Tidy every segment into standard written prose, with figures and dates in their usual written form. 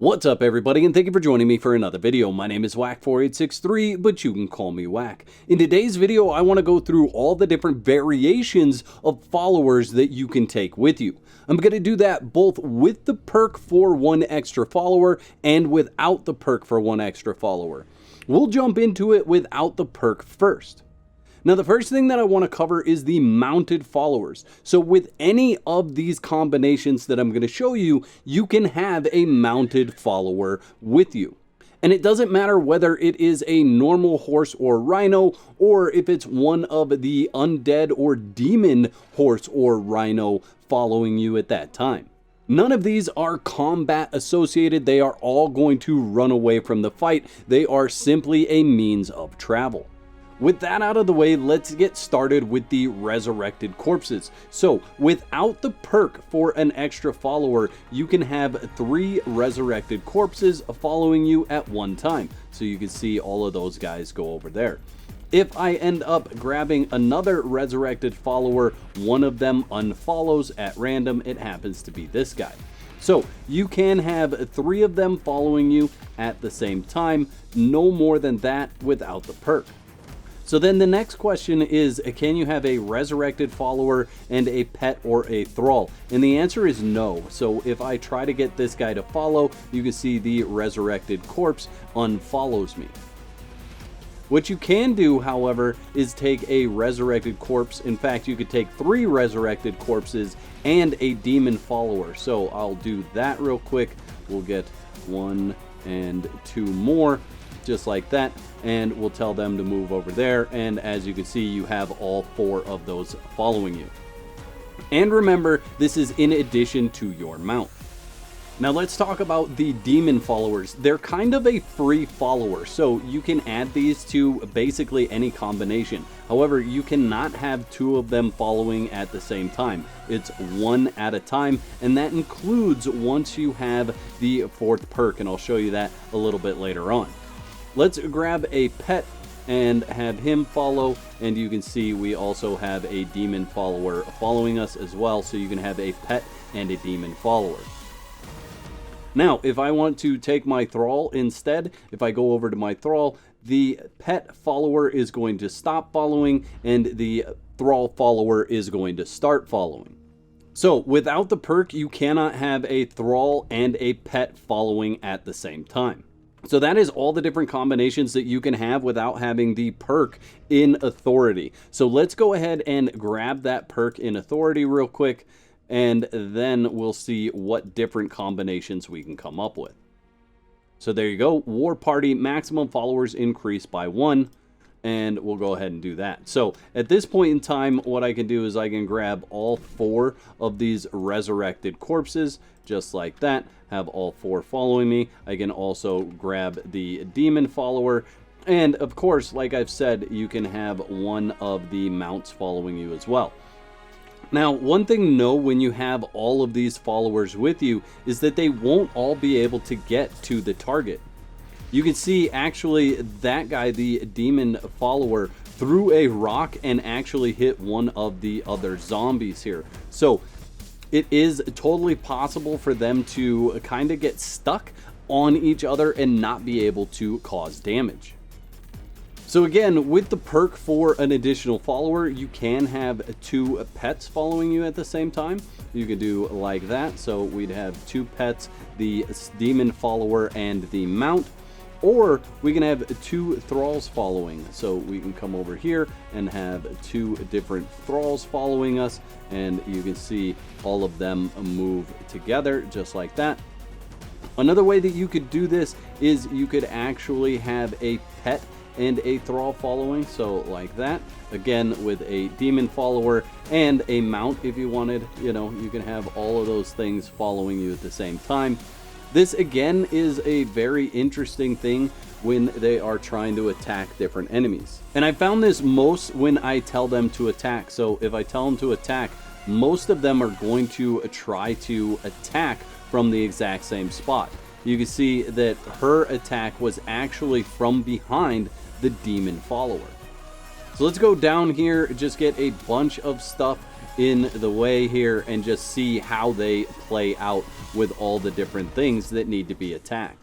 What's up everybody, and thank you for joining me for another video. My name is Whack4863, but you can call me Whack. In today's video, I want to go through all the different variations of followers that you can take with you. I'm going to do that both with the perk for one extra follower and without the perk for one extra follower. We'll jump into it without the perk first. Now, the first thing that I want to cover is the mounted followers. So with any of these combinations that I'm going to show you, you can have a mounted follower with you. And it doesn't matter whether it is a normal horse or rhino, or if it's one of the undead or demon horse or rhino following you at that time. None of these are combat associated. They are all going to run away from the fight. They are simply a means of travel. With that out of the way, let's get started with the Resurrected Corpses. So, without the perk for an extra follower, you can have 3 Resurrected Corpses following you at one time. So you can see all of those guys go over there. If I end up grabbing another Resurrected follower, one of them unfollows at random. It happens to be this guy. So you can have 3 of them following you at the same time, no more than that without the perk. So then the next question is, can you have a resurrected follower and a pet or a thrall? And the answer is no. So if I try to get this guy to follow, you can see the resurrected corpse unfollows me. What you can do, however, is take a resurrected corpse. In fact, you could take 3 resurrected corpses and a demon follower. So I'll do that real quick. We'll get 1 and 2 more. Just like that, and we'll tell them to move over there, and as you can see, you have all 4 of those following you. And remember, this is in addition to your mount. Now let's talk about the demon followers. They're kind of a free follower, so you can add these to basically any combination. However, you cannot have 2 of them following at the same time. It's 1 at a time, and that includes once you have the 4th perk, and I'll show you that a little bit later on. Let's grab a pet and have him follow, and you can see we also have a demon follower following us as well, so you can have a pet and a demon follower. Now, if I want to take my Thrall instead, if I go over to my Thrall, the pet follower is going to stop following, and the Thrall follower is going to start following. So, without the perk, you cannot have a Thrall and a pet following at the same time. So that is all the different combinations that you can have without having the perk in authority. So let's go ahead and grab that perk in authority real quick, and then we'll see what different combinations we can come up with. So there you go, War Party, maximum followers increase by 1, and we'll go ahead and do that. So at this point in time, what I can do is I can grab all 4 of these resurrected corpses, just like that, have all 4 following me. I can also grab the demon follower, and of course, like I've said, you can have 1 of the mounts following you as well. Now, one thing to know when you have all of these followers with you is that they won't all be able to get to the target. You can see actually that guy, the demon follower, threw a rock and actually hit one of the other zombies here. So it is totally possible for them to kind of get stuck on each other and not be able to cause damage. So again, with the perk for an additional follower, you can have 2 pets following you at the same time. You could do like that. So we'd have 2 pets, the demon follower and the mount. Or we can have 2 thralls following. So we can come over here and have 2 different thralls following us, and you can see all of them move together just like that. Another way that you could do this is you could actually have a pet and a thrall following, so like that. Again, with a demon follower and a mount if you wanted, you can have all of those things following you at the same time. This again is a very interesting thing when they are trying to attack different enemies. And I found this most when I tell them to attack. So if I tell them to attack, most of them are going to try to attack from the exact same spot. You can see that her attack was actually from behind the demon follower. So let's go down here, just get a bunch of stuff in the way here and just see how they play out with all the different things that need to be attacked.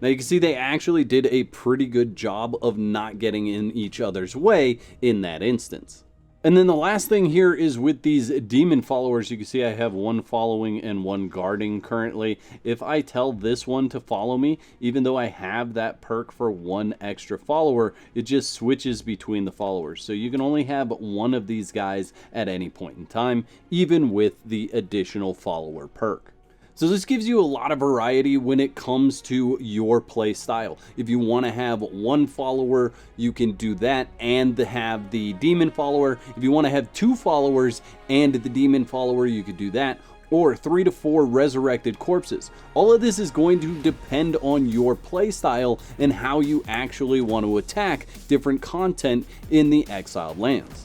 Now you can see they actually did a pretty good job of not getting in each other's way in that instance. And then the last thing here is with these demon followers. You can see I have one following and one guarding currently. If I tell this one to follow me, even though I have that perk for one extra follower, it just switches between the followers. So you can only have one of these guys at any point in time, even with the additional follower perk. So this gives you a lot of variety when it comes to your play style. If you want to have one follower, you can do that and have the demon follower. If you want to have 2 followers and the demon follower, you could do that. Or 3 to 4 resurrected corpses. All of this is going to depend on your play style and how you actually want to attack different content in the Exiled lands.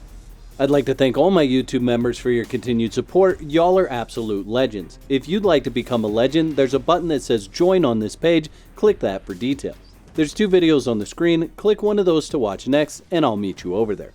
I'd like to thank all my YouTube members for your continued support. Y'all are absolute legends. If you'd like to become a legend, there's a button that says join on this page. Click that for details. There's 2 videos on the screen. Click one of those to watch next, and I'll meet you over there.